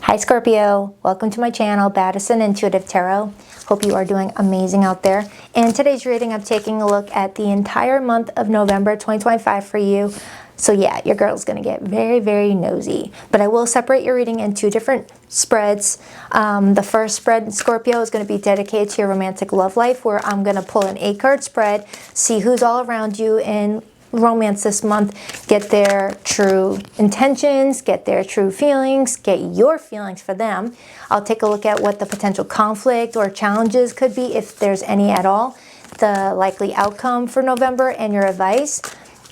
Hi Scorpio, welcome to my channel, Baddison Intuitive Tarot. Hope you are doing amazing out there. In today's reading, I'm taking a look at the entire month of November 2025 for you. So yeah, your girl's gonna get very, very nosy. But I will separate your reading into different spreads. The first spread, Scorpio, is gonna be dedicated to your romantic love life, where I'm gonna pull an 8-card spread, see who's all around you in romance this month, get their true intentions, get their true feelings, get your feelings for them. I'll take a look at what the potential conflict or challenges could be, if there's any at all, the likely outcome for November, and your advice.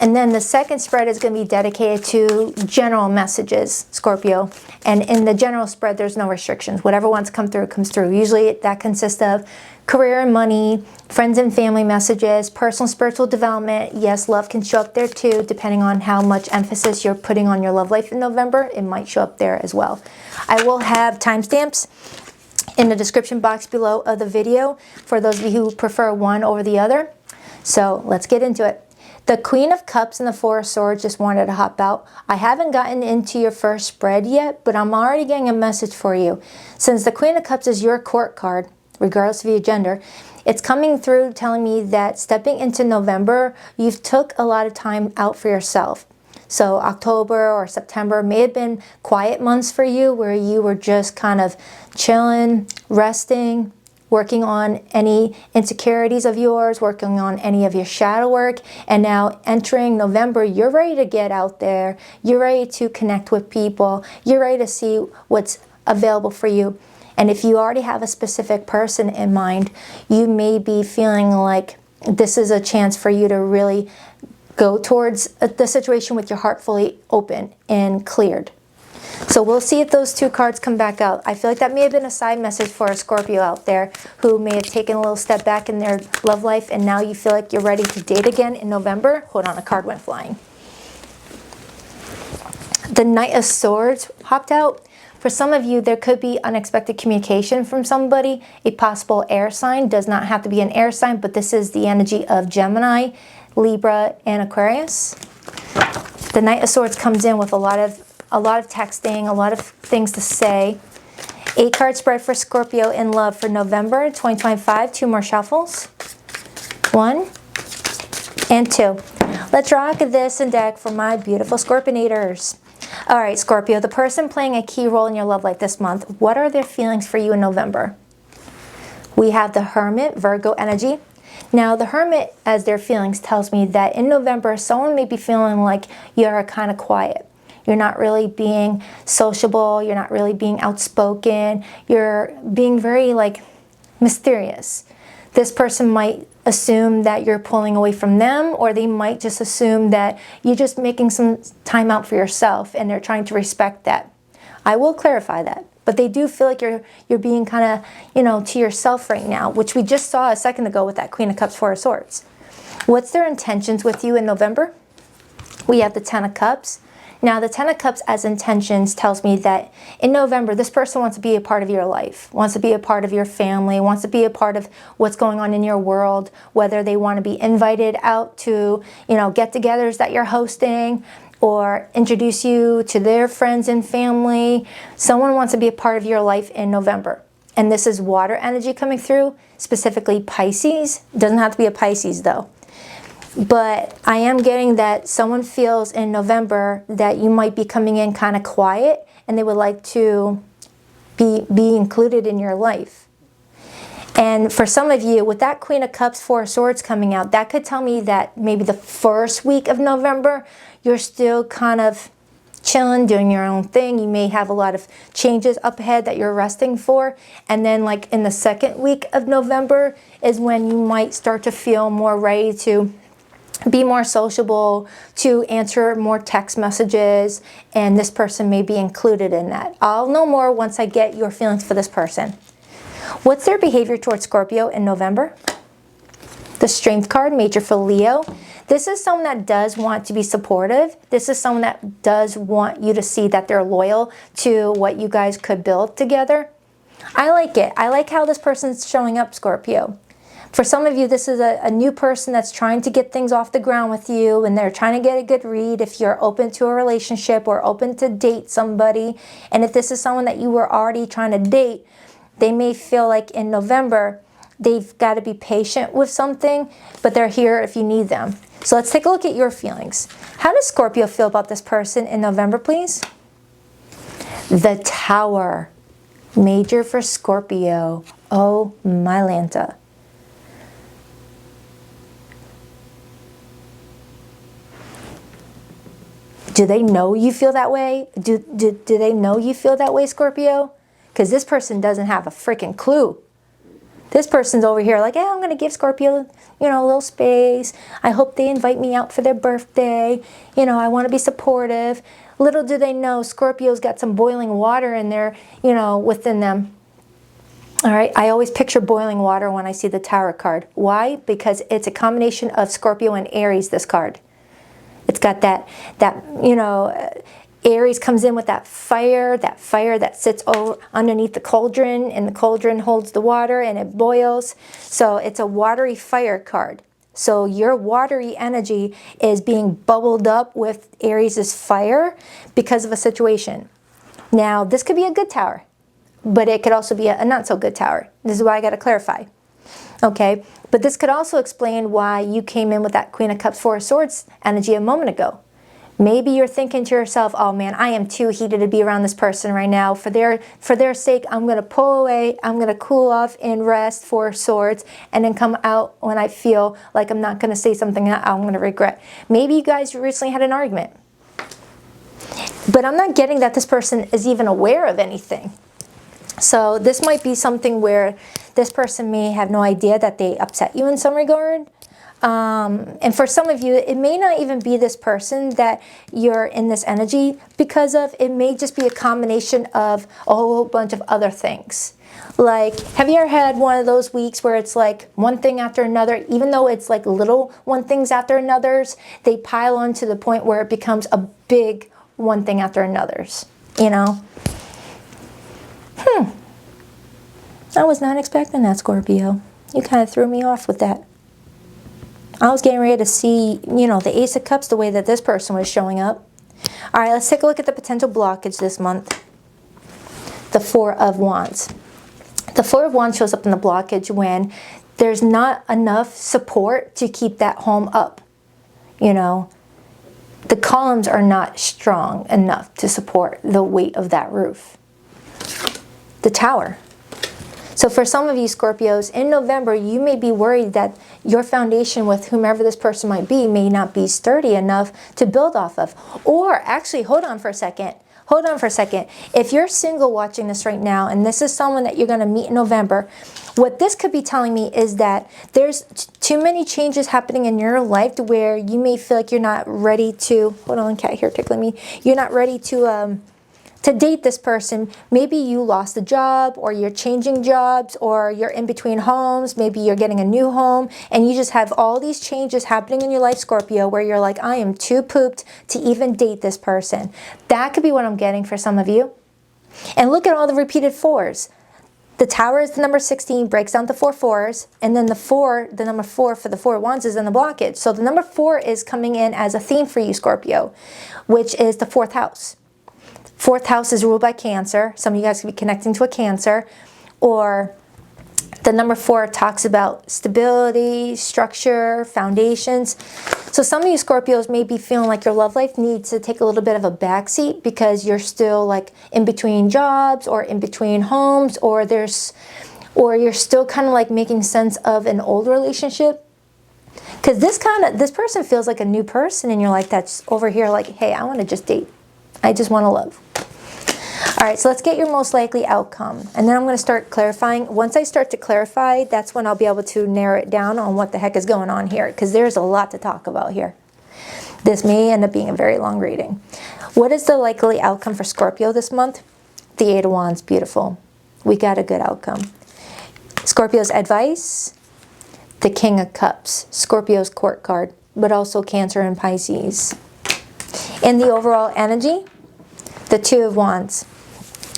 And then the second spread is going to be dedicated to general messages, Scorpio. And in the general spread, there's no restrictions. Whatever wants to come through, comes through. Usually that consists of career and money, friends and family messages, personal spiritual development. Yes, love can show up there too, depending on how much emphasis you're putting on your love life in November. It might show up there as well. I will have timestamps in the description box below of the video for those of you who prefer one over the other. So let's get into it. The Queen of Cups and the Four of Swords just wanted to hop out. I haven't gotten into your first spread yet, but I'm already getting a message for you. Since the Queen of Cups is your court card, regardless of your gender, it's coming through telling me that stepping into November, you've took a lot of time out for yourself. So October or September may have been quiet months for you, where you were just kind of chilling, resting, working on any insecurities of yours, working on any of your shadow work. And now entering November, you're ready to get out there. You're ready to connect with people. You're ready to see what's available for you. And if you already have a specific person in mind, you may be feeling like this is a chance for you to really go towards the situation with your heart fully open and cleared. So we'll see if those two cards come back out. I feel like that may have been a side message for a Scorpio out there who may have taken a little step back in their love life, and now you feel like you're ready to date again in November. Hold on, a card went flying. The Knight of Swords hopped out. For some of you, there could be unexpected communication from somebody. A possible air sign. Does not have to be an air sign, but this is the energy of Gemini, Libra, and Aquarius. The Knight of Swords comes in with a lot of texting, a lot of things to say. 8-card spread for Scorpio in love for November 2025. 2 more shuffles. 1 and 2. Let's rock this and deck for my beautiful Scorpionators. All right, Scorpio, the person playing a key role in your love life this month, what are their feelings for you in November? We have the Hermit, Virgo energy. Now, the Hermit, as their feelings, tells me that in November, someone may be feeling like you're kind of quiet. You're not really being sociable. You're not really being outspoken. You're being very, mysterious. This person might assume that you're pulling away from them, or they might just assume that you're just making some time out for yourself, and they're trying to respect that. I will clarify that. But they do feel like you're being kind of, to yourself right now, which we just saw a second ago with that Queen of Cups, Four of Swords. What's their intentions with you in November? We have the Ten of Cups. Now, the Ten of Cups as intentions tells me that in November, this person wants to be a part of your life, wants to be a part of your family, wants to be a part of what's going on in your world, whether they want to be invited out to, get-togethers that you're hosting, or introduce you to their friends and family. Someone wants to be a part of your life in November. And this is water energy coming through, specifically Pisces. It doesn't have to be a Pisces, though. But I am getting that someone feels in November that you might be coming in kind of quiet, and they would like to be included in your life. And for some of you, with that Queen of Cups, Four of Swords coming out, that could tell me that maybe the first week of November, you're still kind of chilling, doing your own thing. You may have a lot of changes up ahead that you're resting for. And then in the second week of November is when you might start to feel more ready to be more sociable, to answer more text messages, and this person may be included in that. I'll know more once I get your feelings for this person. What's their behavior towards Scorpio in November? The Strength card, Major for Leo. This is someone that does want to be supportive. This is someone that does want you to see that they're loyal to what you guys could build together. I like it. I like how this person's showing up, Scorpio. For some of you, this is a new person that's trying to get things off the ground with you, and they're trying to get a good read if you're open to a relationship or open to date somebody. And if this is someone that you were already trying to date, they may feel like in November, they've got to be patient with something, but they're here if you need them. So let's take a look at your feelings. How does Scorpio feel about this person in November, please? The Tower. Major for Scorpio. Oh, my Lanta. Do they know you feel that way? Do they know you feel that way, Scorpio? Because this person doesn't have a freaking clue. This person's over here like, I'm going to give Scorpio, a little space. I hope they invite me out for their birthday. I want to be supportive. Little do they know, Scorpio's got some boiling water in there, within them. All right, I always picture boiling water when I see the Tower card. Why? Because it's a combination of Scorpio and Aries, this card. It's got that Aries comes in with that fire that sits over underneath the cauldron, and the cauldron holds the water and it boils. So it's a watery fire card. So your watery energy is being bubbled up with Aries' fire because of a situation. Now, this could be a good Tower, but it could also be a not so good Tower. This is why I got to clarify. Okay, but this could also explain why you came in with that Queen of Cups, Four of Swords energy a moment ago. Maybe you're thinking to yourself, oh man, I am too heated to be around this person right now. For their sake, I'm going to pull away. I'm going to cool off and rest, Four of Swords, and then come out when I feel like I'm not going to say something that I'm going to regret. Maybe you guys recently had an argument. But I'm not getting that this person is even aware of anything. So this might be something where this person may have no idea that they upset you in some regard. And for some of you, it may not even be this person that you're in this energy because of. It may just be a combination of a whole bunch of other things. Like, have you ever had one of those weeks where it's like one thing after another, even though it's like little one things after another's, they pile on to the point where it becomes a big one thing after another's, I was not expecting that, Scorpio. You kind of threw me off with that. I was getting ready to see, the Ace of Cups the way that this person was showing up. All right, let's take a look at the potential blockage this month. The Four of Wands. The Four of Wands shows up in the blockage when there's not enough support to keep that home up. The columns are not strong enough to support the weight of that roof. The Tower. So for some of you Scorpios, in November, you may be worried that your foundation with whomever this person might be may not be sturdy enough to build off of. Or actually, hold on for a second. If you're single watching this right now, and this is someone that you're going to meet in November, what this could be telling me is that there's too many changes happening in your life to where you may feel like you're not ready to, hold on, cat here tickling me. You're not ready to date this person. Maybe you lost a job, or you're changing jobs, or you're in between homes. Maybe you're getting a new home, and you just have all these changes happening in your life, Scorpio, where you're like, I am too pooped to even date this person. That could be what I'm getting for some of you. And look at all the repeated fours. The Tower is the number 16, breaks down to 4 fours, and then the number 4 for the Four of Wands is in the blockage. So the number 4 is coming in as a theme for you, Scorpio, which is the 4th house. 4th house is ruled by Cancer. Some of you guys could be connecting to a Cancer. Or the number 4 talks about stability, structure, foundations. So some of you Scorpios may be feeling like your love life needs to take a little bit of a backseat because you're still like in between jobs or in between homes, or you're still kind of like making sense of an old relationship. Because this person feels like a new person in your life that's over here like, hey, I want to just date. I just want to love. All right, so let's get your most likely outcome. And then I'm going to start clarifying. Once I start to clarify, that's when I'll be able to narrow it down on what the heck is going on here, because there's a lot to talk about here. This may end up being a very long reading. What is the likely outcome for Scorpio this month? The 8 of Wands, beautiful. We got a good outcome. Scorpio's advice, the King of Cups, Scorpio's court card, but also Cancer and Pisces. In the overall energy, the 2 of Wands.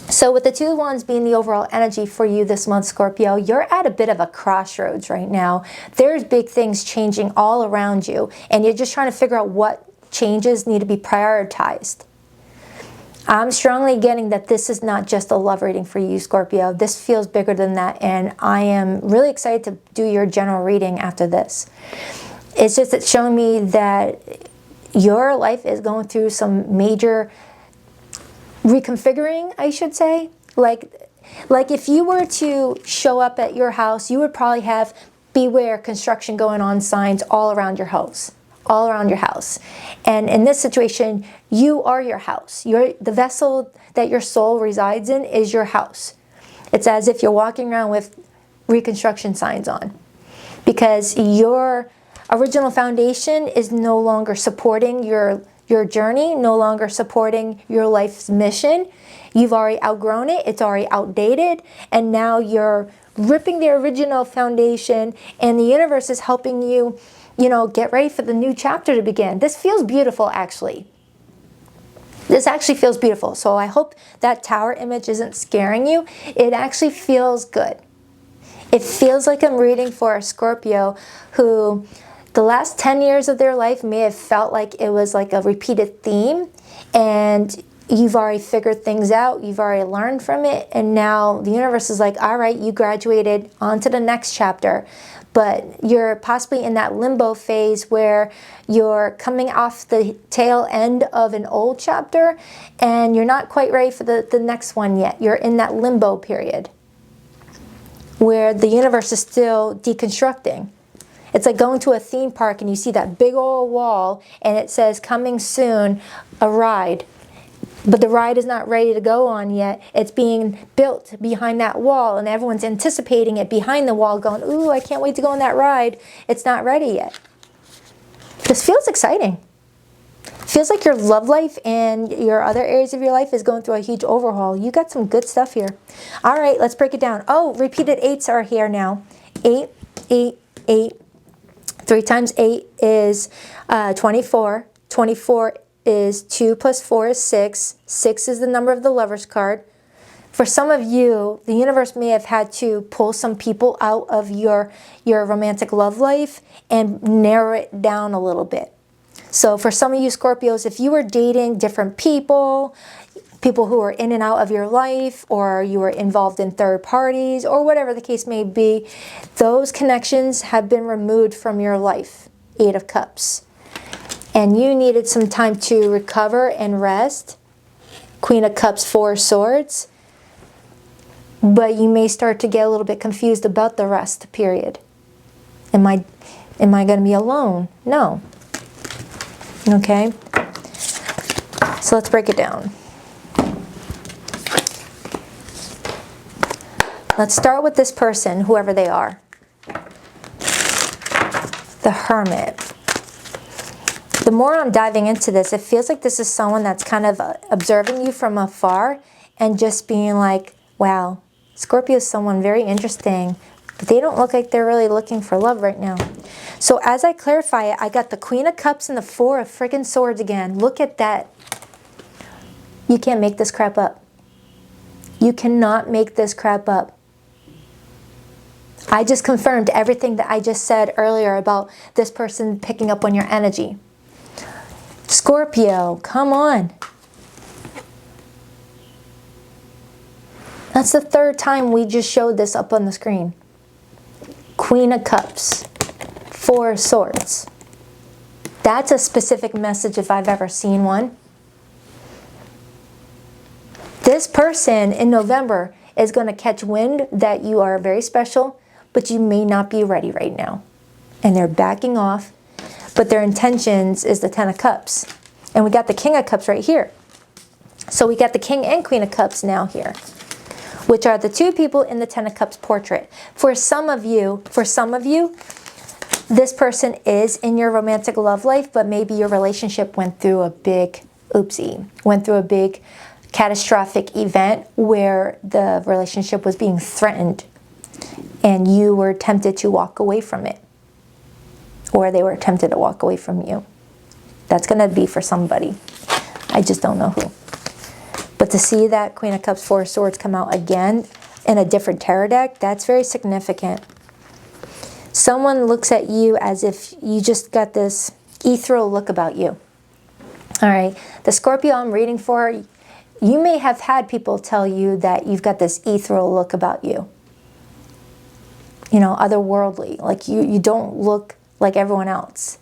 So with the 2 wands being the overall energy for you this month, Scorpio, you're at a bit of a crossroads right now. There's big things changing all around you, and you're just trying to figure out what changes need to be prioritized. I'm strongly getting that this is not just a love reading for you, Scorpio. This feels bigger than that, and I am really excited to do your general reading after this. It's just it's showing me that your life is going through some major reconfiguring, I should say. Like if you were to show up at your house, you would probably have beware construction going on signs all around your house. All around your house. And in this situation, you are your house. The vessel that your soul resides in is your house. It's as if you're walking around with reconstruction signs on. Because your original foundation is no longer supporting your journey, no longer supporting your life's mission. You've already outgrown it, it's already outdated, and now you're ripping the original foundation, and the universe is helping you, get ready for the new chapter to begin. This feels beautiful, actually. This actually feels beautiful. So I hope that tower image isn't scaring you. It actually feels good. It feels like I'm reading for a Scorpio who the last 10 years of their life may have felt like it was like a repeated theme, and you've already figured things out, you've already learned from it, and now the universe is like, all right, you graduated, on to the next chapter. But you're possibly in that limbo phase where you're coming off the tail end of an old chapter, and you're not quite ready for the next one yet. You're in that limbo period where the universe is still deconstructing. It's like going to a theme park and you see that big old wall and it says coming soon, a ride. But the ride is not ready to go on yet. It's being built behind that wall, and everyone's anticipating it behind the wall going, ooh, I can't wait to go on that ride. It's not ready yet. This feels exciting. Feels like your love life and your other areas of your life is going through a huge overhaul. You got some good stuff here. All right, let's break it down. Oh, repeated 8s are here now. 8, 8, 8. 3 times 8 is 24. 24 is 2 plus 4 is 6. 6 is the number of the Lover's card. For some of you, the universe may have had to pull some people out of your romantic love life and narrow it down a little bit. So for some of you Scorpios, if you were dating different people who are in and out of your life, or you were involved in third parties, or whatever the case may be, those connections have been removed from your life. 8 of Cups. And you needed some time to recover and rest. Queen of Cups, 4 Swords. But you may start to get a little bit confused about the rest period. Am I going to be alone? No. Okay. So let's break it down. Let's start with this person, whoever they are. The Hermit. The more I'm diving into this, it feels like this is someone that's kind of observing you from afar and just being like, wow, Scorpio is someone very interesting, but they don't look like they're really looking for love right now. So as I clarify it, I got the Queen of Cups and the 4 of friggin' Swords again. Look at that. You can't make this crap up. You cannot make this crap up. I just confirmed everything that I just said earlier about this person picking up on your energy. Scorpio, come on. That's the 3rd time we just showed this up on the screen. Queen of Cups, 4 Swords. That's a specific message if I've ever seen one. This person in November is going to catch wind that you are very special, but you may not be ready right now. And they're backing off, but their intentions is the 10 of Cups. And we got the King of Cups right here. So we got the King and Queen of Cups now here, which are the 2 people in the 10 of Cups portrait. For some of you, this person is in your romantic love life, but maybe your relationship went through a big oopsie, went through a big catastrophic event where the relationship was being threatened and you were tempted to walk away from it, or they were tempted to walk away from you. That's going to be for somebody. I just don't know who. But to see that Queen of Cups, Four of Swords come out again in a different tarot deck, that's very significant. Someone looks at you as if you just got this ethereal look about you. All right, the Scorpio I'm reading for, you may have had people tell you that you've got this ethereal look about you. You know, otherworldly, like you don't look like everyone else.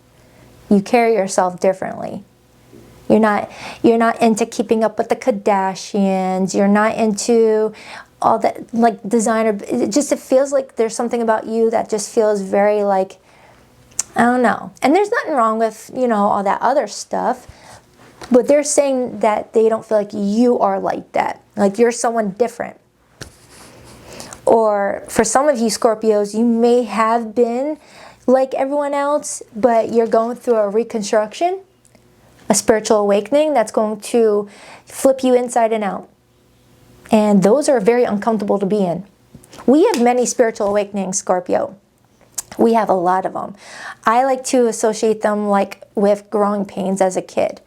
You carry yourself differently. You're not into keeping up with the Kardashians. You're not into all that, like, designer. It feels like there's something about you that just feels very, like, I don't know. And there's nothing wrong with, you know, all that other stuff. But they're saying that they don't feel like you are like that. Like you're someone different. Or for some of you Scorpios, you may have been like everyone else, but you're going through a reconstruction, a spiritual awakening that's going to flip you inside and out. And those are very uncomfortable to be in. We have many spiritual awakenings, Scorpio. We have a lot of them. I like to associate them like with growing pains as a kid.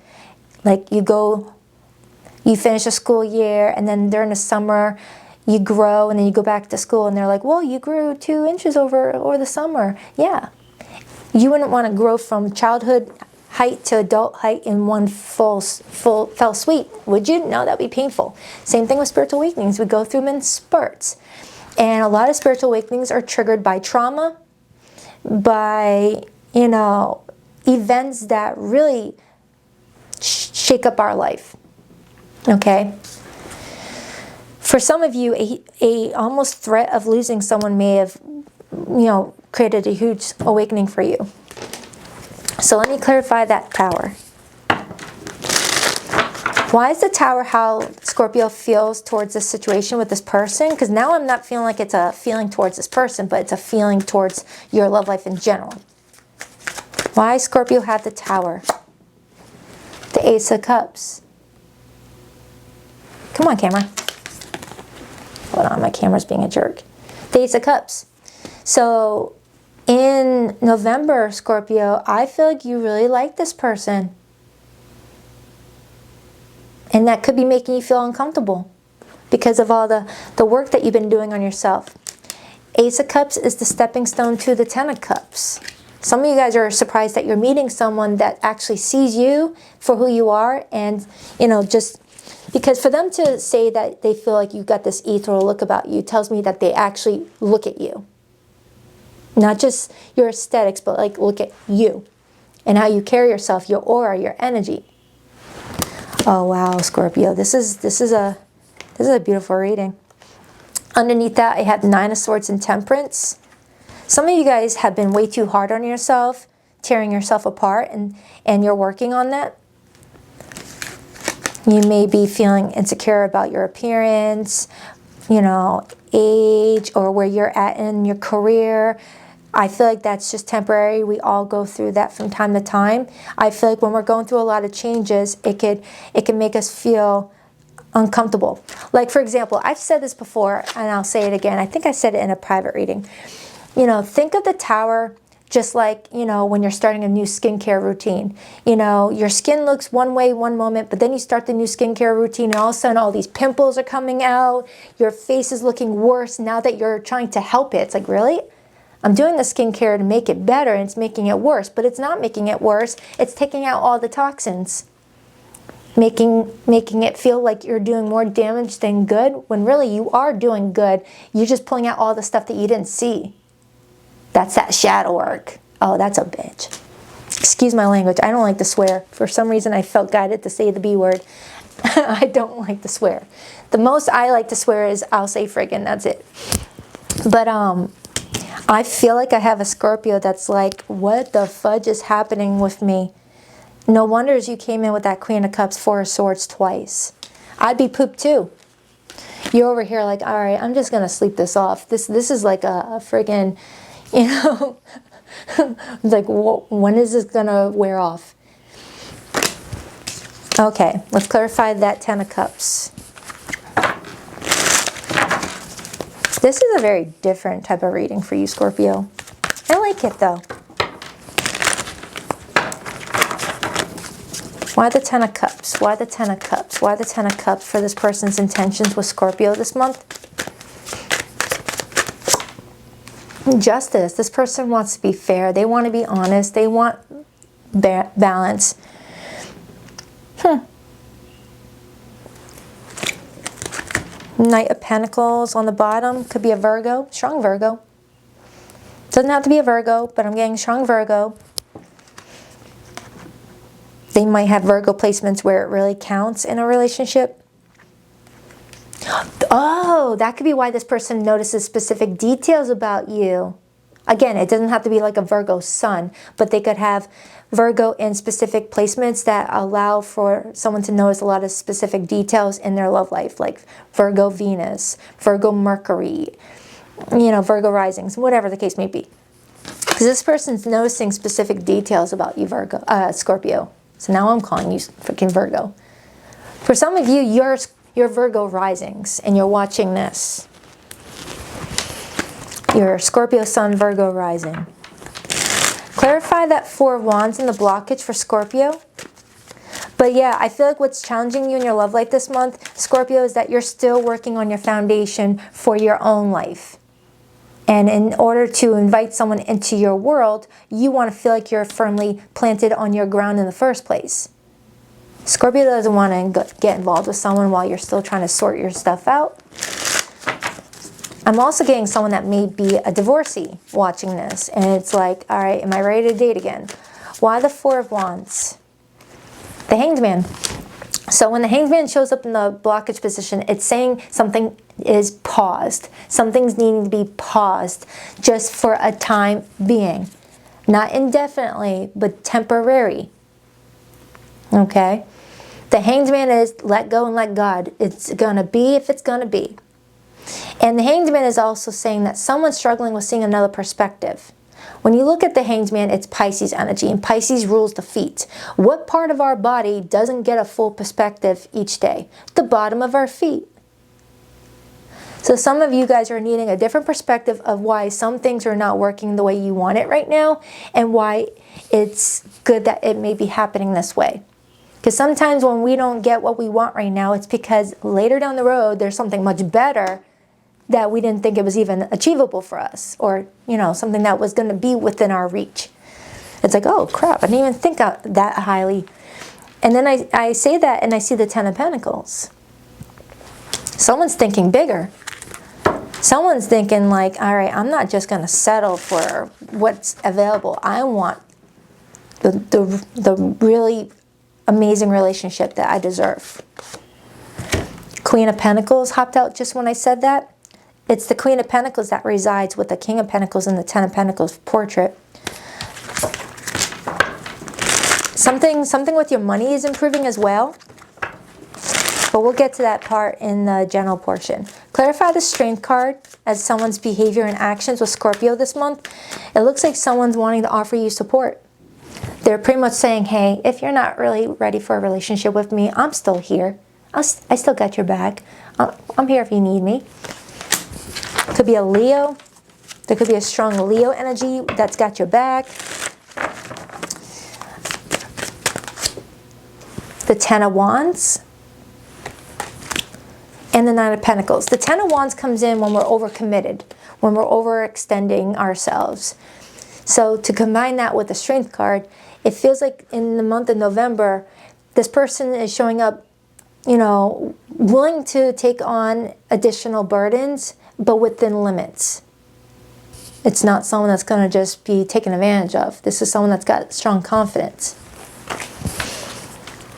Like you finish a school year, and then during the summer, you grow, and then you go back to school, and they're like, well, you grew 2 inches over the summer. Yeah. You wouldn't want to grow from childhood height to adult height in one fell swoop, would you? No, that'd be painful. Same thing with spiritual awakenings. We go through them in spurts. And a lot of spiritual awakenings are triggered by trauma, by, you know, events that really shake up our life. Okay? For some of you, a almost threat of losing someone may have, you know, created a huge awakening for you. So let me clarify that Tower. Why is the Tower how Scorpio feels towards this situation with this person? Because now I'm not feeling like it's a feeling towards this person, but it's a feeling towards your love life in general. Why Scorpio have the Tower? The Ace of Cups. Come on, camera. Hold on, my camera's being a jerk. The Ace of Cups. So in November, Scorpio, I feel like you really like this person. And that could be making you feel uncomfortable because of all the work that you've been doing on yourself. Ace of Cups is the stepping stone to the Ten of Cups. Some of you guys are surprised that you're meeting someone that actually sees you for who you are, and, you know, just because for them to say that they feel like you've got this ethereal look about you tells me that they actually look at you. Not just your aesthetics, but like look at you and how you carry yourself, your aura, your energy. Oh wow, Scorpio, this is a beautiful reading. Underneath that, I have Nine of Swords and Temperance. Some of you guys have been way too hard on yourself, tearing yourself apart, and you're working on that. You may be feeling insecure about your appearance, you know, age, or where you're at in your career. I feel like that's just temporary. We all go through that from time to time. I feel like when we're going through a lot of changes, it can make us feel uncomfortable. Like, for example, I've said this before, and I'll say it again. I think I said it in a private reading. You know, think of the Tower just like, you know, when you're starting a new skincare routine. You know, your skin looks one way one moment, but then you start the new skincare routine, and all of a sudden all these pimples are coming out. Your face is looking worse now that you're trying to help it. It's like, really? I'm doing the skincare to make it better, and it's making it worse. But it's not making it worse. It's taking out all the toxins. Making it feel like you're doing more damage than good, when really you are doing good. You're just pulling out all the stuff that you didn't see. That's that shadow work. Oh, that's a bitch. Excuse my language. I don't like to swear. For some reason, I felt guided to say the B word. I don't like to swear. The most I like to swear is I'll say friggin'. That's it. But I feel like I have a Scorpio that's like, what the fudge is happening with me? No wonders you came in with that Queen of Cups, Four of Swords twice. I'd be pooped too. You're over here like, all right, I'm just going to sleep this off. This is like a friggin', you know, like, when is this going to wear off? Okay, let's clarify that Ten of Cups. This is a very different type of reading for you, Scorpio. I like it, though. Why the Ten of Cups? Why the Ten of Cups? Cups. Why the Ten of Cups for this person's intentions with Scorpio this month? Justice. This person wants to be fair. They want to be honest. They want balance. Knight of Pentacles on the bottom. Could be a Virgo. Strong Virgo. Doesn't have to be a Virgo, but I'm getting strong Virgo. They might have Virgo placements where it really counts in a relationship. Oh, that could be why this person notices specific details about you. Again, it doesn't have to be like a Virgo sun, but they could have Virgo in specific placements that allow for someone to notice a lot of specific details in their love life, like Virgo Venus, Virgo Mercury, you know, Virgo risings, whatever the case may be. Because this person's noticing specific details about you, Scorpio. So now I'm calling you freaking Virgo. For some of you, you're Virgo risings, and you're watching this. You're Scorpio Sun, Virgo rising. Clarify that Four of Wands in the blockage for Scorpio. But yeah, I feel like what's challenging you in your love life this month, Scorpio, is that you're still working on your foundation for your own life. And in order to invite someone into your world, you want to feel like you're firmly planted on your ground in the first place. Scorpio doesn't want to get involved with someone while you're still trying to sort your stuff out. I'm also getting someone that may be a divorcee watching this. And it's like, all right, am I ready to date again? Why the Four of Wands? The Hanged Man. So when the Hanged Man shows up in the blockage position, it's saying something is paused. Something's needing to be paused just for a time being. Not indefinitely, but temporary. Okay? The Hanged Man is let go and let God. It's going to be if it's going to be. And the Hanged Man is also saying that someone's struggling with seeing another perspective. When you look at the Hanged Man, it's Pisces energy, and Pisces rules the feet. What part of our body doesn't get a full perspective each day? The bottom of our feet. So some of you guys are needing a different perspective of why some things are not working the way you want it right now, and why it's good that it may be happening this way. Because sometimes when we don't get what we want right now, it's because later down the road, there's something much better that we didn't think it was even achievable for us, or, you know, something that was going to be within our reach. It's like, oh crap, I didn't even think out that highly. And then I say that and I see the Ten of Pentacles. Someone's thinking bigger. Someone's thinking like, all right, I'm not just going to settle for what's available. I want the really amazing relationship that I deserve. Queen of Pentacles hopped out just when I said that. It's the Queen of Pentacles that resides with the King of Pentacles in the Ten of Pentacles portrait. Something with your money is improving as well. But we'll get to that part in the general portion. Clarify the Strength card as someone's behavior and actions with Scorpio this month. It looks like someone's wanting to offer you support. They're pretty much saying, hey, if you're not really ready for a relationship with me, I'm still here. I still got your back. I'm here if you need me. Could be a Leo. There could be a strong Leo energy that's got your back. The Ten of Wands. And the Nine of Pentacles. The Ten of Wands comes in when we're overcommitted, when we're overextending ourselves. So to combine that with the Strength card, it feels like in the month of November, this person is showing up, you know, willing to take on additional burdens, but within limits. It's not someone that's going to just be taken advantage of. This is someone that's got strong confidence.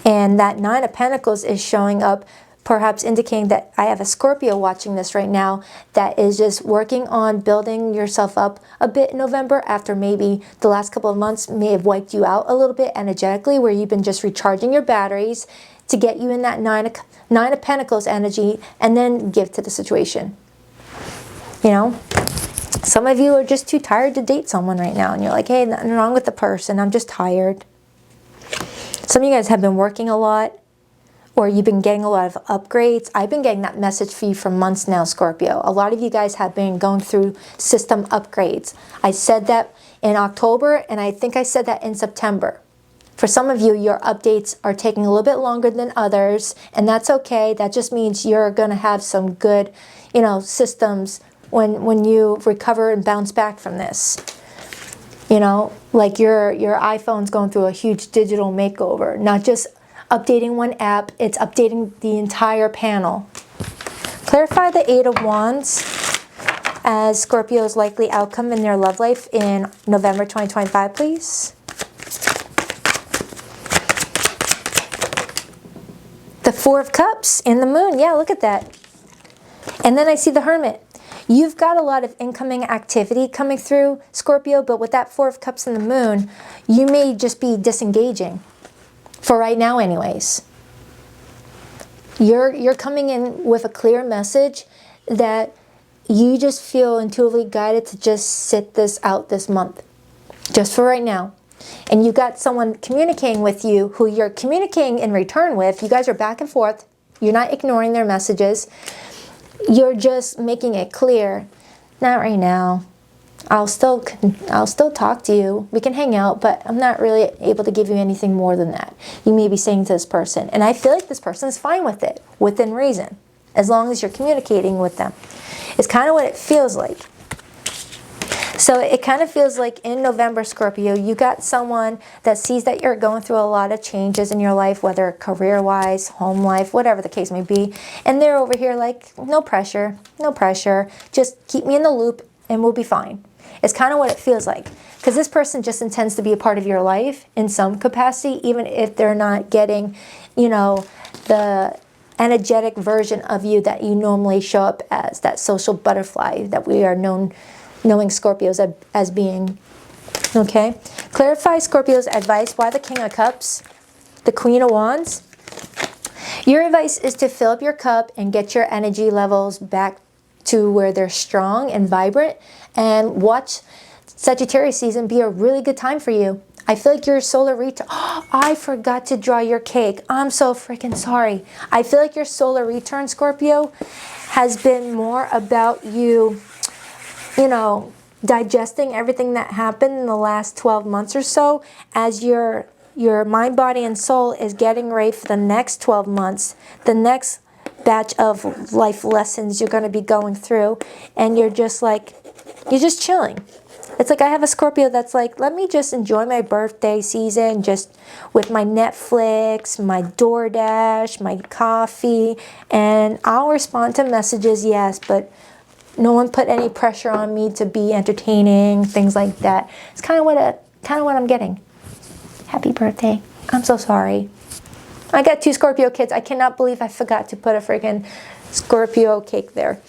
And that Nine of Pentacles is showing up, perhaps indicating that I have a Scorpio watching this right now that is just working on building yourself up a bit in November, after maybe the last couple of months may have wiped you out a little bit energetically, where you've been just recharging your batteries to get you in that Nine of Pentacles energy, and then give to the situation. You know, some of you are just too tired to date someone right now, and you're like, hey, nothing wrong with the person, I'm just tired. Some of you guys have been working a lot, or you've been getting a lot of upgrades. I've been getting that message for you for months now, Scorpio. A lot of you guys have been going through system upgrades. I said that in October, and I think I said that in September. For some of you, your updates are taking a little bit longer than others, and that's okay. That just means you're going to have some good, you know, systems when you recover and bounce back from this. You know, like your iPhone's going through a huge digital makeover. Not just updating one app, it's updating the entire panel. Clarify the Eight of Wands as Scorpio's likely outcome in their love life in November 2025, please. The Four of Cups and the Moon. Yeah, look at that. And then I see the Hermit. You've got a lot of incoming activity coming through, Scorpio, but with that Four of Cups and the Moon, you may just be disengaging. For right now anyways. You're coming in with a clear message that you just feel intuitively guided to just sit this out this month. Just for right now. And you got someone communicating with you who you're communicating in return with. You guys are back and forth. You're not ignoring their messages. You're just making it clear, not right now. I'll still talk to you. We can hang out, but I'm not really able to give you anything more than that. You may be saying to this person. And I feel like this person is fine with it, within reason, as long as you're communicating with them. It's kind of what it feels like. So it kind of feels like in November, Scorpio, you got someone that sees that you're going through a lot of changes in your life, whether career-wise, home life, whatever the case may be. And they're over here like, no pressure, no pressure. Just keep me in the loop and we'll be fine. It's kind of what it feels like. Because this person just intends to be a part of your life in some capacity, even if they're not getting, you know, the energetic version of you that you normally show up as, that social butterfly that we are knowing Scorpios as being. Okay? Clarify Scorpio's advice. Why the King of Cups? The Queen of Wands? Your advice is to fill up your cup and get your energy levels back to where they're strong and vibrant, and watch Sagittarius season be a really good time for you. I feel like your solar return. Oh, I forgot to draw your cake. I'm so freaking sorry. I feel like your solar return, Scorpio, has been more about you, you know, digesting everything that happened in the last 12 months or so, as your mind, body, and soul is getting ready for the next 12 months, the next batch of life lessons you're going to be going through, and you're just like, you're just chilling. It's like I have a Scorpio that's like, let me just enjoy my birthday season just with my Netflix, my DoorDash, my coffee, and I'll respond to messages, yes, but no one put any pressure on me to be entertaining, things like that. It's kind of what I'm getting. Happy birthday. I'm so sorry. I got 2 Scorpio kids. I cannot believe I forgot to put a freaking Scorpio cake there.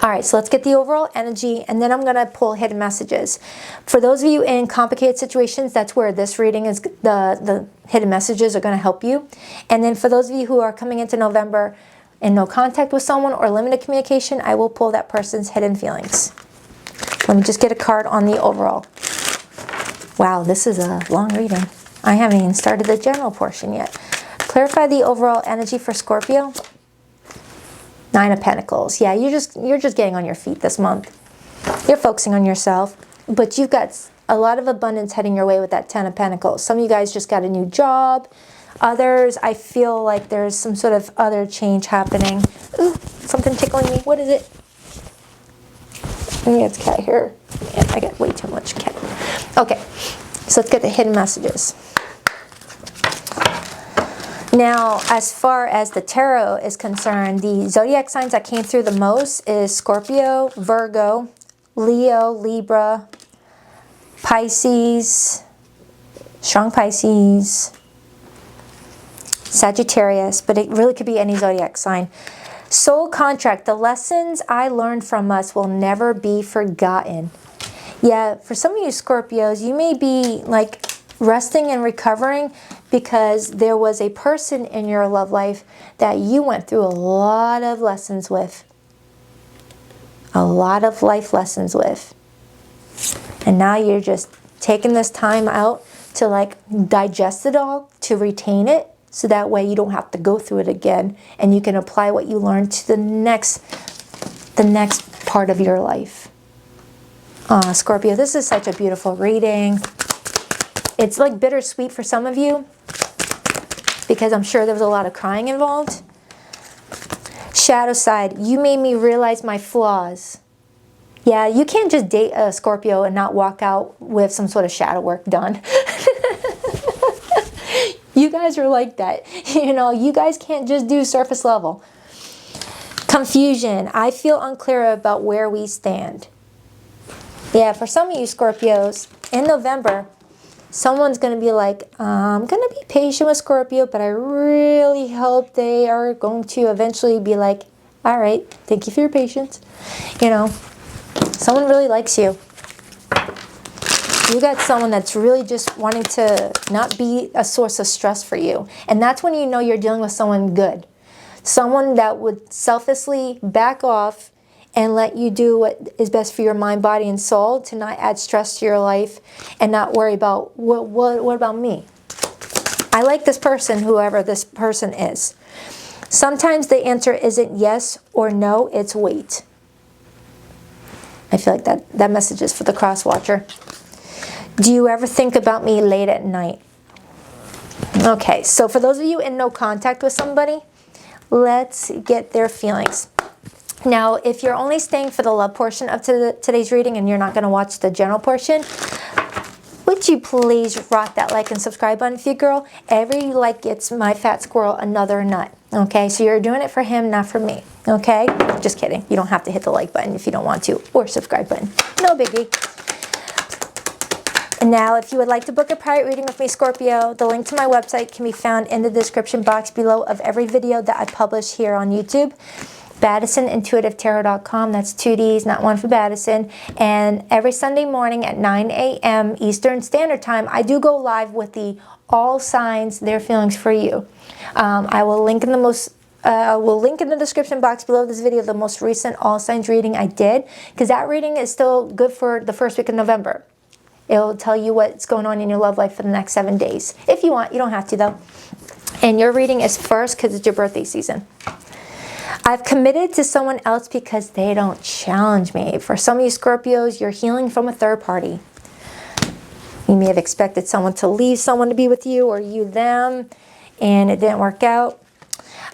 All right, so let's get the overall energy, and then I'm going to pull hidden messages. For those of you in complicated situations, that's where this reading is. The hidden messages are going to help you. And then for those of you who are coming into November in no contact with someone or limited communication, I will pull that person's hidden feelings. Let me just get a card on the overall. Wow, this is a long reading. I haven't even started the general portion yet. Clarify the overall energy for Scorpio. 9 of Pentacles. Yeah, you're just getting on your feet this month. You're focusing on yourself, but you've got a lot of abundance heading your way with that 10 of Pentacles. Some of you guys just got a new job. Others, I feel like there's some sort of other change happening. Ooh, something tickling me. What is it? I think it's cat hair. Man, I got way too much cat. Okay, so let's get the hidden messages. Now, as far as the tarot is concerned, the zodiac signs that came through the most is Scorpio, Virgo, Leo, Libra, Pisces, strong Pisces, Sagittarius, but it really could be any zodiac sign. Soul contract, the lessons I learned from us will never be forgotten. Yeah, for some of you Scorpios, you may be like resting and recovering because there was a person in your love life that you went through a lot of lessons with. A lot of life lessons with. And now you're just taking this time out to like digest it all, to retain it, so that way you don't have to go through it again and you can apply what you learned to the next part of your life. Scorpio, this is such a beautiful reading. It's like bittersweet for some of you because I'm sure there was a lot of crying involved. Shadow side, you made me realize my flaws. Yeah, you can't just date a Scorpio and not walk out with some sort of shadow work done. You guys are like that. You know, you guys can't just do surface level. Confusion. I feel unclear about where we stand. Yeah, for some of you Scorpios, in November, someone's going to be like, I'm going to be patient with Scorpio, but I really hope they are going to eventually be like, all right, thank you for your patience. You know, someone really likes you. You got someone that's really just wanting to not be a source of stress for you. And that's when you know you're dealing with someone good. Someone that would selflessly back off and let you do what is best for your mind, body, and soul to not add stress to your life and not worry about, what about me? I like this person, whoever this person is. Sometimes the answer isn't yes or no, it's wait. I feel like that message is for the cross watcher. Do you ever think about me late at night? Okay, so for those of you in no contact with somebody, let's get their feelings. Now, if you're only staying for the love portion of today's reading and you're not going to watch the general portion, would you please rock that like and subscribe button if you girl? Every like gets my fat squirrel another nut. Okay, so you're doing it for him, not for me. Okay, just kidding. You don't have to hit the like button if you don't want to, or subscribe button. No biggie. And now, if you would like to book a private reading with me, Scorpio, the link to my website can be found in the description box below of every video that I publish here on YouTube. BadisonIntuitiveTarot.com. That's 2 D's, not one for Badison. And every Sunday morning at 9 a.m. Eastern Standard Time, I do go live with the All Signs, Their Feelings for You. I will link in the description box below this video the most recent All Signs reading I did, because that reading is still good for the first week of November. It'll tell you what's going on in your love life for the next 7 days. If you want, you don't have to though. And your reading is first because it's your birthday season. I've committed to someone else because they don't challenge me. For some of you Scorpios, you're healing from a third party. You may have expected someone to leave someone to be with you, or you them, and it didn't work out.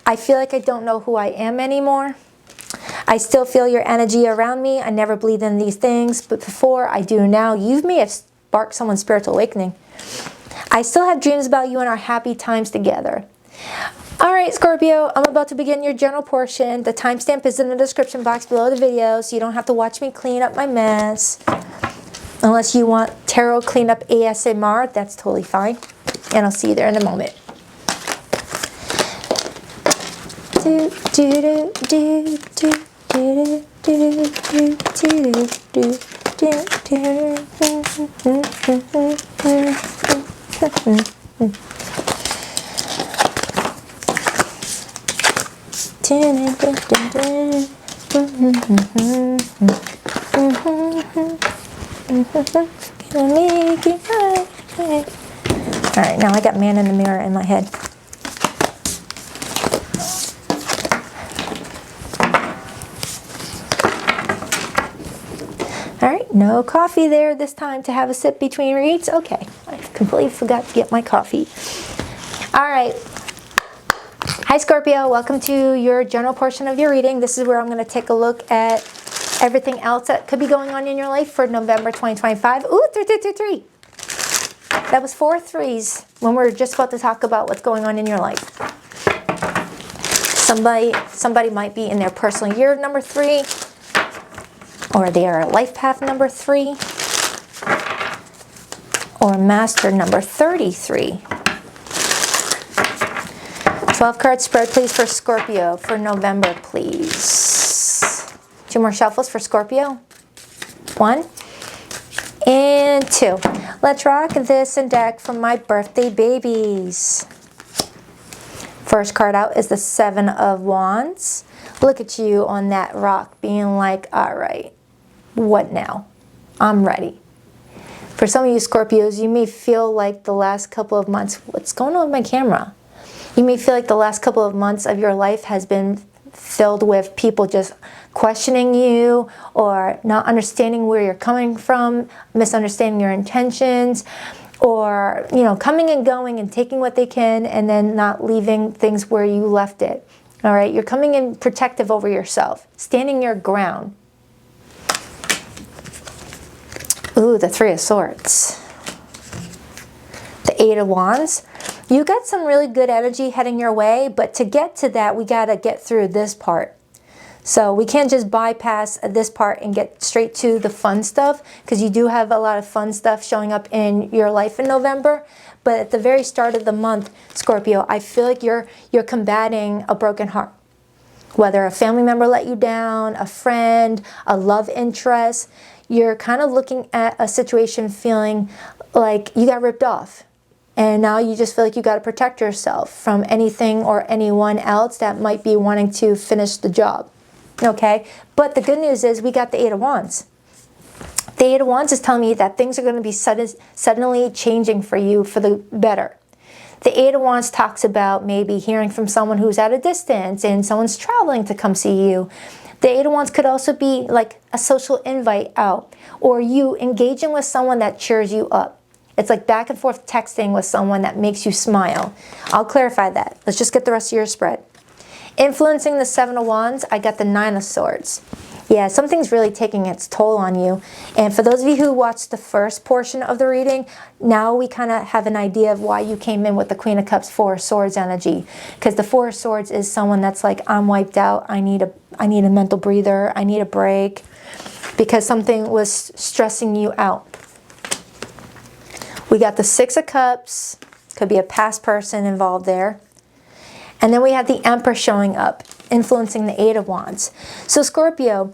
I feel like I don't know who I am anymore. I still feel your energy around me. I never believed in these things, but before, I do now. You may have sparked someone's spiritual awakening. I still have dreams about you and our happy times together. All right, Scorpio, I'm about to begin your general portion. The timestamp is in the description box below the video, so you don't have to watch me clean up my mess. Unless you want tarot cleanup ASMR, that's totally fine. And I'll see you there in a moment. Do, do, do, do, do, do, do, do, do, Alright, now I got man in the mirror in my head. Alright, no coffee there this time to have a sip between reads. Okay, I completely forgot to get my coffee. Alright. Hi Scorpio, welcome to your general portion of your reading. This is where I'm going to take a look at everything else that could be going on in your life for November 2025. Ooh, 3. That was 4 threes when we're just about to talk about what's going on in your life. Somebody might be in their personal year number 3, or they are life path number 3, or master number 33. 12 card spread, please, for Scorpio for November, please. 2 more shuffles for Scorpio. 1 and 2. Let's rock this and deck for my birthday babies. First card out is the 7 of Wands. Look at you on that rock being like, all right, what now? I'm ready. For some of you Scorpios, you may feel like the last couple of months, what's going on with my camera? You may feel like the last couple of months of your life has been filled with people just questioning you or not understanding where you're coming from, misunderstanding your intentions. or, you know, coming and going and taking what they can and then not leaving things where you left it. All right, you're coming in protective over yourself, standing your ground. Ooh, the Three of Swords. The Eight of Wands. You got some really good energy heading your way, but to get to that, we got to get through this part. So we can't just bypass this part and get straight to the fun stuff, because you do have a lot of fun stuff showing up in your life in November. But at the very start of the month, Scorpio, I feel like you're combating a broken heart. Whether a family member let you down, a friend, a love interest, you're kind of looking at a situation feeling like you got ripped off. And now you just feel like you got to protect yourself from anything or anyone else that might be wanting to finish the job. Okay? But the good news is we got the Eight of Wands. The Eight of Wands is telling me that things are going to be suddenly changing for you for the better. The Eight of Wands talks about maybe hearing from someone who's at a distance and someone's traveling to come see you. The Eight of Wands could also be like a social invite out, or you engaging with someone that cheers you up. It's like back and forth texting with someone that makes you smile. I'll clarify that. Let's just get the rest of your spread. Influencing the Seven of Wands, I got the Nine of Swords. Yeah, something's really taking its toll on you. And for those of you who watched the first portion of the reading, now we kind of have an idea of why you came in with the Queen of Cups, Four of Swords energy. Because the Four of Swords is someone that's like, I'm wiped out. I need a mental breather. I need a break. Because something was stressing you out. We got the Six of Cups. Could be a past person involved there. And then we have the Emperor showing up, influencing the Eight of Wands. So Scorpio,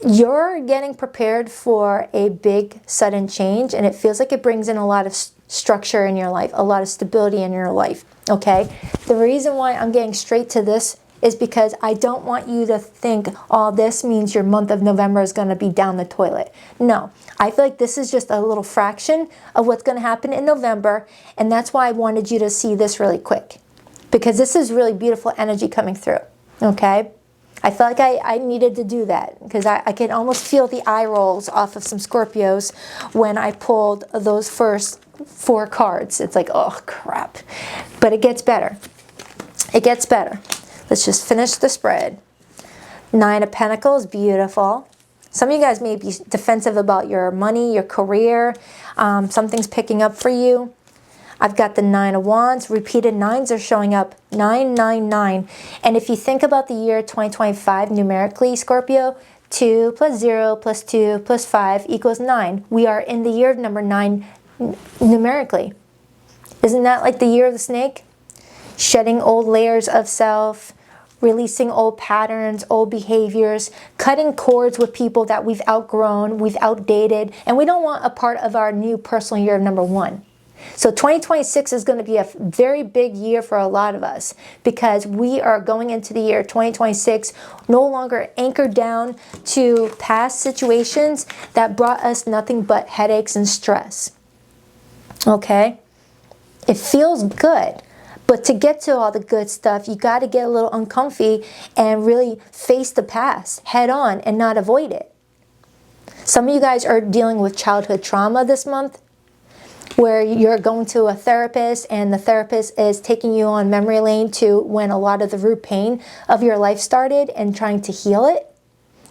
you're getting prepared for a big sudden change, and it feels like it brings in a lot of structure in your life, a lot of stability in your life, okay? The reason why I'm getting straight to this is because I don't want you to think all this means your month of November is going to be down the toilet. No, I feel like this is just a little fraction of what's going to happen in November, and that's why I wanted you to see this really quick. Because this is really beautiful energy coming through, okay? I felt like I needed to do that because I can almost feel the eye rolls off of some Scorpios when I pulled those first 4 cards. It's like, oh, crap. But it gets better. It gets better. Let's just finish the spread. Nine of Pentacles, beautiful. Some of you guys may be defensive about your money, your career. Something's picking up for you. I've got the Nine of Wands. Repeated nines are showing up. 999. And if you think about the year 2025 numerically, Scorpio, 2 plus 0 plus 2 plus 5 equals 9. We are in the year of number 9 numerically. Isn't that like the year of the snake? Shedding old layers of self, releasing old patterns, old behaviors, cutting cords with people that we've outgrown, we've outdated, and we don't want a part of our new personal year of number 1. So 2026 is going to be a very big year for a lot of us because we are going into the year 2026 no longer anchored down to past situations that brought us nothing but headaches and stress. Okay? It feels good. But to get to all the good stuff, you got to get a little uncomfy and really face the past head on and not avoid it. Some of you guys are dealing with childhood trauma this month, where you're going to a therapist and the therapist is taking you on memory lane to when a lot of the root pain of your life started and trying to heal it.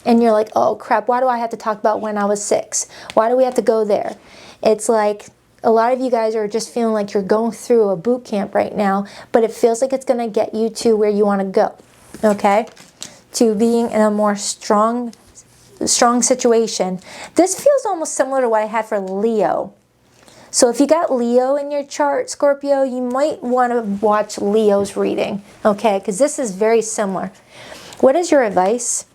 And you're like, oh crap, why do I have to talk about when I was 6? Why do we have to go there? It's like a lot of you guys are just feeling like you're going through a boot camp right now, but it feels like it's going to get you to where you want to go, okay? To being in a more strong situation. This feels almost similar to what I had for Leo. So if you got Leo in your chart, Scorpio, you might want to watch Leo's reading, okay? Because this is very similar. What is your advice?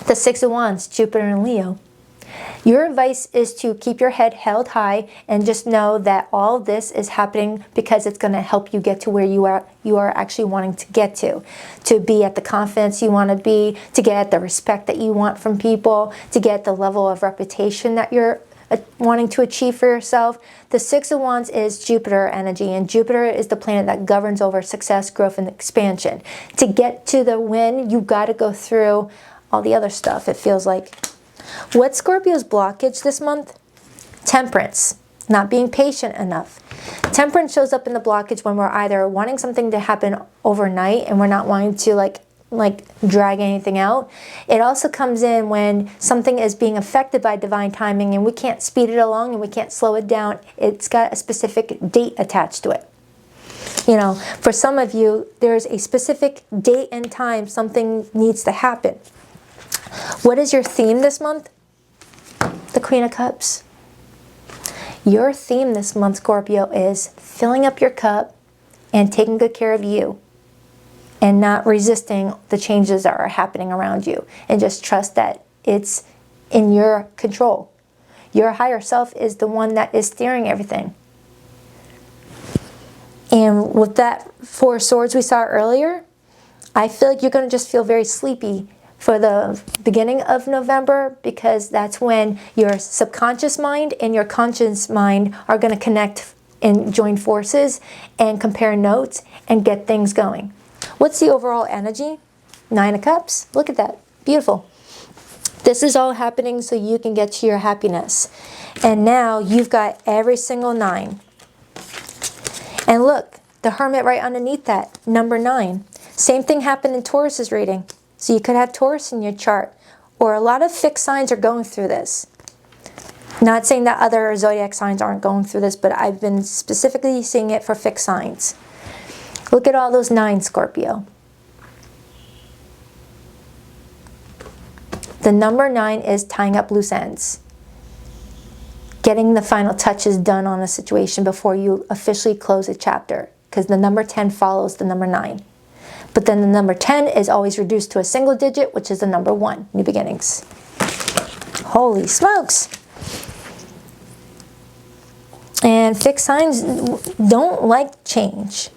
The Six of Wands, Jupiter and Leo. Your advice is to keep your head held high and just know that all this is happening because it's going to help you get to where you are actually wanting to get to be at the confidence you want to be, to get at the respect that you want from people, to get the level of reputation that you're wanting to achieve for yourself. The Six of Wands is Jupiter energy, and Jupiter is the planet that governs over success, growth, and expansion. To get to the win, you got to go through all the other stuff, it feels like. What's Scorpio's blockage this month? Temperance. not being patient enough. Temperance shows up in the blockage when we're either wanting something to happen overnight and we're not wanting to like drag anything out. It also comes in when something is being affected by divine timing and we can't speed it along and we can't slow it down. It's got a specific date attached to it. You know, for some of you, there's a specific date and time something needs to happen. What is your theme this month? The Queen of Cups. Your theme this month, Scorpio, is filling up your cup and taking good care of you and not resisting the changes that are happening around you, and just trust that it's in your control. Your higher self is the one that is steering everything. And with that Four of Swords we saw earlier, I feel like you're going to just feel very sleepy for the beginning of November, because that's when your subconscious mind and your conscious mind are going to connect and join forces and compare notes and get things going. What's the overall energy? Nine of Cups. Look at that. Beautiful. This is all happening so you can get to your happiness. And now you've got every single 9. And look, the Hermit right underneath that, number 9. Same thing happened in Taurus's reading. So you could have Taurus in your chart. Or a lot of fixed signs are going through this. Not saying that other zodiac signs aren't going through this, but I've been specifically seeing it for fixed signs. Look at all those 9, Scorpio. The number 9 is tying up loose ends. Getting the final touches done on a situation before you officially close a chapter. Because the number 10 follows the number 9. But then the number 10 is always reduced to a single digit, which is the number 1, new beginnings. Holy smokes! And fixed signs don't like change.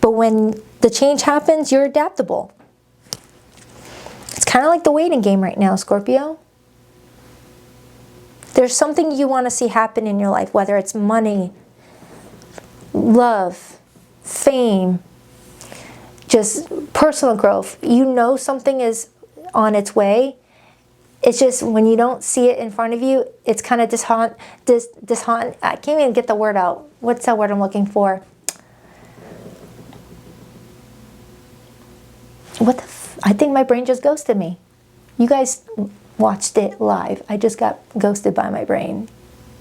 But when the change happens, you're adaptable. It's kind of like the waiting game right now, Scorpio. There's something you want to see happen in your life, whether it's money, love, fame, just personal growth. You know something is on its way. It's just when you don't see it in front of you, it's kind of disheartening. I can't even get the word out. What's that word I'm looking for? I think my brain just ghosted me. You guys watched it live. I just got ghosted by my brain.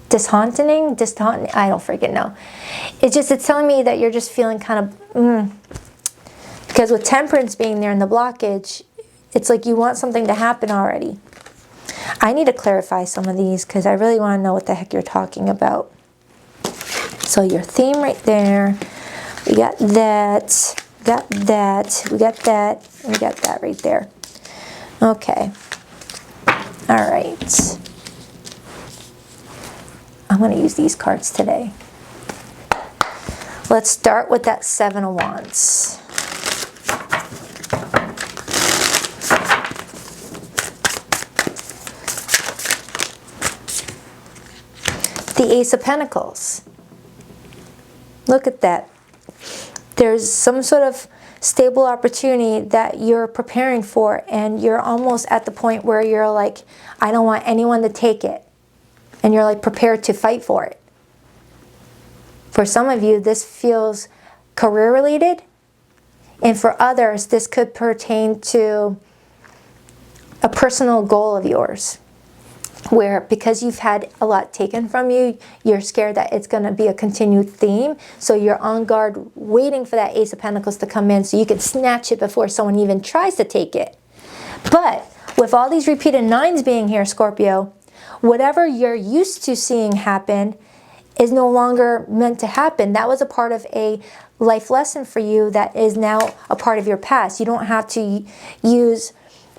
Disheartening? I don't freaking know. It's telling me that you're just feeling kind of, because with Temperance being there in the blockage, it's like you want something to happen already. I need to clarify some of these because I really want to know what the heck you're talking about. So your theme right there, we got that. Got that, we got that, and we got that right there. Okay. All right. I'm going to use these cards today. Let's start with that 7 of Wands. The Ace of Pentacles. Look at that. There's some sort of stable opportunity that you're preparing for, and you're almost at the point where you're like, I don't want anyone to take it. And you're like prepared to fight for it. For some of you, this feels career related. And for others, this could pertain to a personal goal of yours. Where because you've had a lot taken from you, you're scared that it's going to be a continued theme. So you're on guard waiting for that Ace of Pentacles to come in so you can snatch it before someone even tries to take it. But with all these repeated 9s being here, Scorpio, whatever you're used to seeing happen is no longer meant to happen. That was a part of a life lesson for you that is now a part of your past. You don't have to use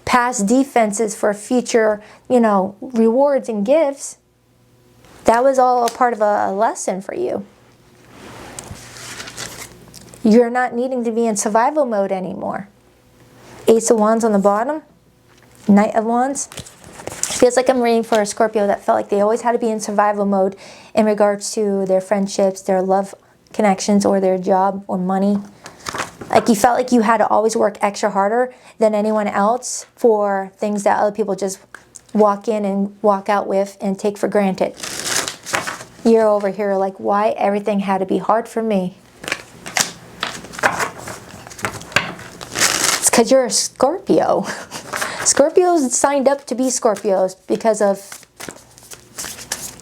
past defenses for future, rewards and gifts. That was all a part of a lesson for you. You're not needing to be in survival mode anymore. Ace of Wands on the bottom. Knight of Wands. Feels like I'm reading for a Scorpio that felt like they always had to be in survival mode in regards to their friendships, their love connections, or their job or money. Like you felt like you had to always work extra harder than anyone else for things that other people just walk in and walk out with and take for granted. You're over here like, why everything had to be hard for me? It's because you're a Scorpio. Scorpios signed up to be Scorpios because of,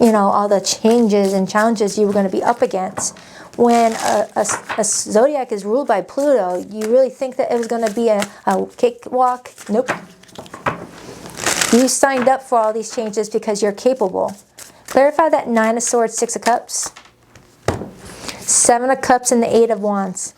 you know, all the changes and challenges you were going to be up against. When a zodiac is ruled by Pluto, you really think that it was going to be a cakewalk? Nope. You signed up for all these changes because you're capable. Clarify that 9 of Swords, 6 of Cups. 7 of Cups and the 8 of Wands.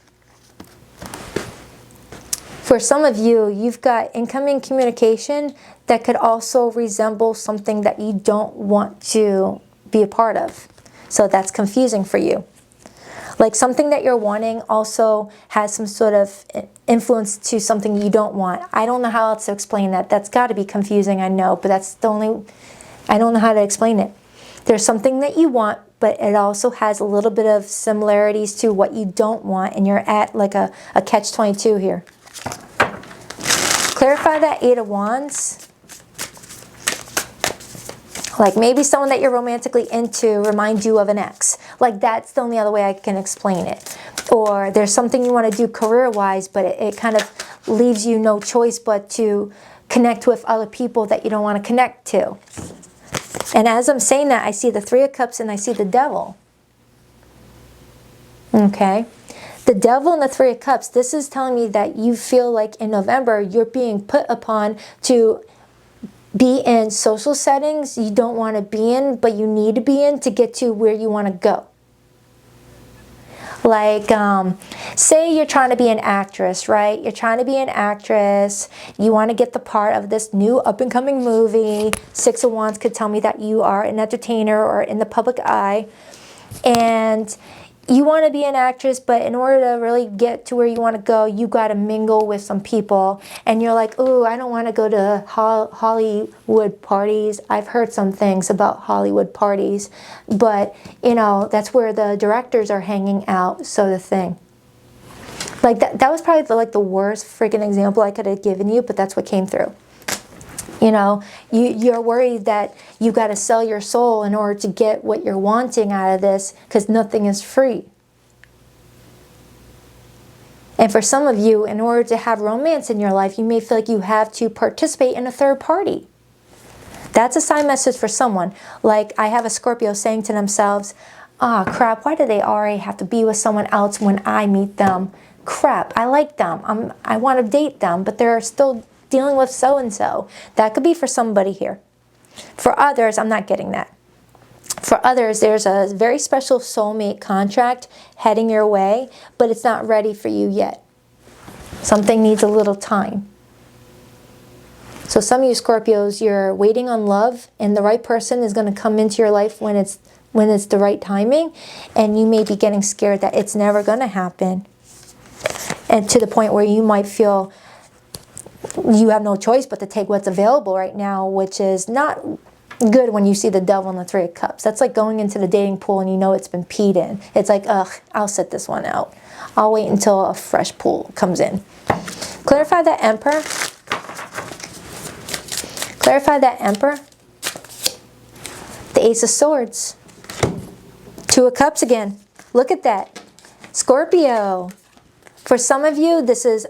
For some of you, you've got incoming communication that could also resemble something that you don't want to be a part of. So that's confusing for you. Like something that you're wanting also has some sort of influence to something you don't want. I don't know how else to explain that. That's got to be confusing, I know, but that's the only, I don't know how to explain it. There's something that you want, but it also has a little bit of similarities to what you don't want, and you're at like a catch-22 here. Clarify that 8 of Wands. Like maybe someone that you're romantically into reminds you of an ex. Like that's the only other way I can explain it. Or there's something you want to do career-wise, but it kind of leaves you no choice but to connect with other people that you don't want to connect to. And as I'm saying that, I see the 3 of Cups and I see the Devil. Okay. The Devil and the 3 of Cups, this is telling me that you feel like in November you're being put upon to be in social settings you don't want to be in, but you need to be in to get to where you want to go. Like, say you're trying to be an actress, right? You're trying to be an actress. You want to get the part of this new up-and-coming movie. 6 of Wands could tell me that you are an entertainer or in the public eye. And you want to be an actress, but in order to really get to where you want to go, you got to mingle with some people. And you're like, ooh, I don't want to go to Hollywood parties. I've heard some things about Hollywood parties. But, you know, that's where the directors are hanging out, sort of thing. Like, that was probably the worst freaking example I could have given you, but that's what came through. You know, you're worried that you got to sell your soul in order to get what you're wanting out of this because nothing is free. And for some of you, in order to have romance in your life, you may feel like you have to participate in a third party. That's a sign message for someone. Like I have a Scorpio saying to themselves, ah, crap, why do they already have to be with someone else when I meet them? Crap, I like them. I want to date them, but they're still dealing with so-and-so. That could be for somebody here. For others, I'm not getting that. For others, there's a very special soulmate contract heading your way, but it's not ready for you yet. Something needs a little time. So some of you Scorpios, you're waiting on love, and the right person is going to come into your life when it's the right timing, and you may be getting scared that it's never going to happen. And to the point where you might feel you have no choice but to take what's available right now, which is not good when you see the Devil and the 3 of Cups. That's like going into the dating pool and you know it's been peed in. It's like, ugh, I'll sit this one out. I'll wait until a fresh pool comes in. Clarify that Emperor. Clarify that Emperor. The Ace of Swords. 2 of Cups again. Look at that. Scorpio. For some of you, this is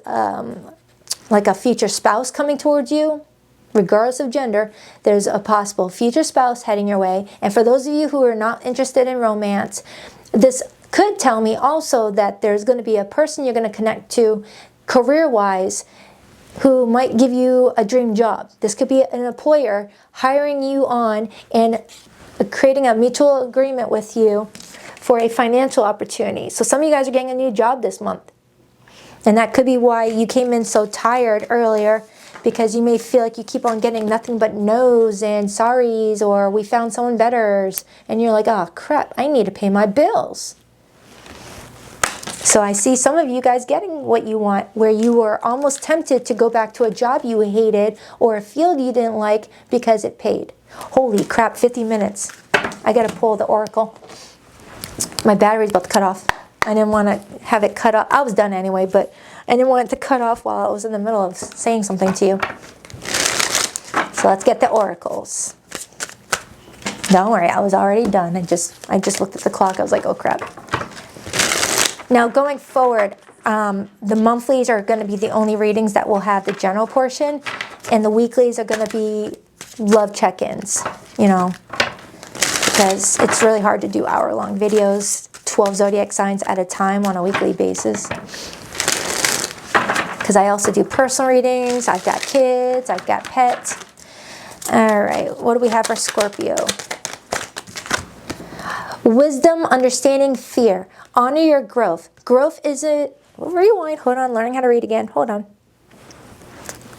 like a future spouse coming towards you. Regardless of gender, there's a possible future spouse heading your way. And for those of you who are not interested in romance, this could tell me also that there's going to be a person you're going to connect to career-wise who might give you a dream job. This could be an employer hiring you on and creating a mutual agreement with you for a financial opportunity. So some of you guys are getting a new job this month. And that could be why you came in so tired earlier, because you may feel like you keep on getting nothing but no's and sorries, or we found someone better, and you're like, oh crap, I need to pay my bills. So I see some of you guys getting what you want, where you were almost tempted to go back to a job you hated or a field you didn't like because it paid. Holy crap, 50 minutes. I gotta pull the oracle. My battery's about to cut off. I didn't want to have it cut off. I was done anyway, but I didn't want it to cut off while I was in the middle of saying something to you. So let's get the oracles. Don't worry, I was already done. I just looked at the clock. I was like, oh crap. Now going forward, the monthlies are going to be the only readings that will have the general portion, and the weeklies are going to be love check-ins, you know, because it's really hard to do hour-long videos, 12 zodiac signs at a time on a weekly basis. Because I also do personal readings, I've got kids, I've got pets. All right, what do we have for Scorpio? Wisdom, understanding, fear. Honor your growth. Growth isn't... Rewind, hold on, learning how to read again. Hold on.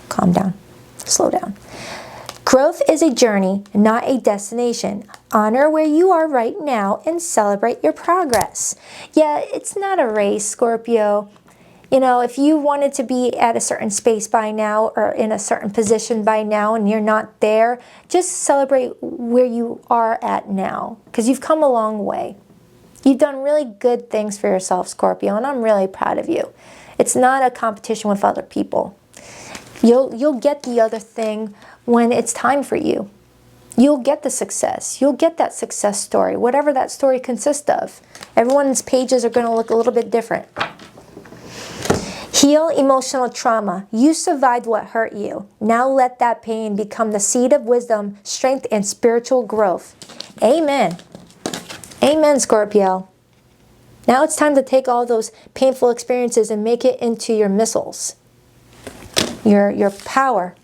Calm down. Slow down. Growth is a journey, not a destination. Honor where you are right now and celebrate your progress. Yeah, it's not a race, Scorpio. You know, if you wanted to be at a certain space by now or in a certain position by now and you're not there, just celebrate where you are at now because you've come a long way. You've done really good things for yourself, Scorpio, and I'm really proud of you. It's not a competition with other people. You'll get the other thing when it's time for you. You'll get the success. You'll get that success story, whatever that story consists of. Everyone's pages are going to look a little bit different. Heal emotional trauma. You survived what hurt you. Now let that pain become the seed of wisdom, strength, and spiritual growth. Amen. Amen, Scorpio. Now it's time to take all those painful experiences and make it into your missiles. Your power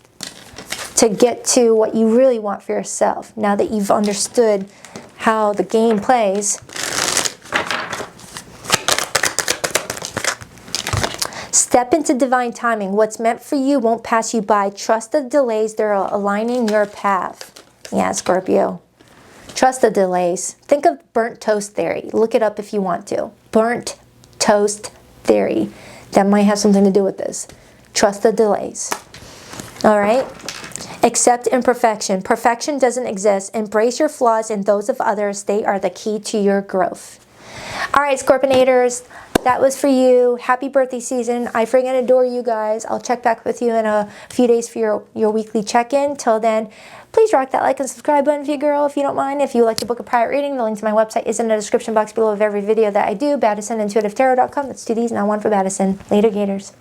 to get to what you really want for yourself. Now that you've understood how the game plays. Step into divine timing. What's meant for you won't pass you by. Trust the delays. They're aligning your path. Yeah, Scorpio. Trust the delays. Think of burnt toast theory. Look it up if you want to. Burnt toast theory. That might have something to do with this. Trust the delays. All right? Accept imperfection. Perfection doesn't exist. Embrace your flaws and those of others. They are the key to your growth. All right, Scorpionators. That was for you. Happy birthday season. I freaking adore you guys. I'll check back with you in a few days for your weekly check-in. Till then, please rock that like and subscribe button for you, girl, if you don't mind. If you would like to book a private reading, the link to my website is in the description box below of every video that I do. BadisonIntuitiveTarot.com. Let's do these. Now one for Badison. Later, Gators.